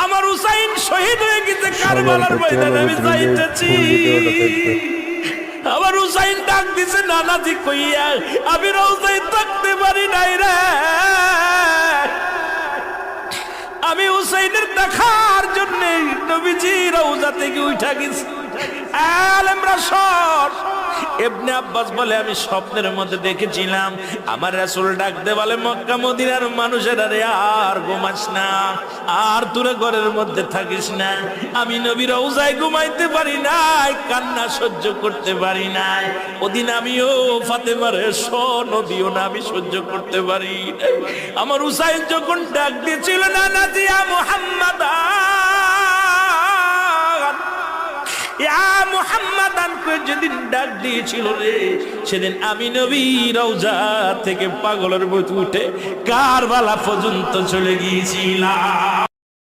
আমার হুসাইন শহীদ হয়ে গেছে কারবালার ময়দানে, আমি যাইতেছি। আমার হুসাইন ডাক দিছে নানাজি কইয়া, আমি রওজায় থাকতে পারি নাই রে, আমি হুসাইনের দেখার জন্য নবীজি রওজা থেকে উঠা গেছি। আলেমরা শট। ইবনে আব্বাস বলে আমি স্বপ্নের মধ্যে দেখেছিলাম আমার রাসূল ডাক দে বলে, মক্কা মদিনার মানুষেরা রে আর ঘুমাস না, আর তোরা ঘরের মধ্যে থাকিস না। আমি নবী রওজায় ঘুমাইতে পারি নাই, কান্না সহ্য করতে পারি নাই। ওদিন আমিও ফাতেমার নদীও না আমি সহ্য করতে পারি নাই। আমার হুসাইন যখন ডাক দিয়েছিল না নাজিয়া মুহাম্মাদ যেদিন ডাক দিয়েছিল রে, সেদিন আমি নবী রওজা থেকে পাগলের মতো উঠে কারবালা পর্যন্ত চলে গিয়েছিলাম।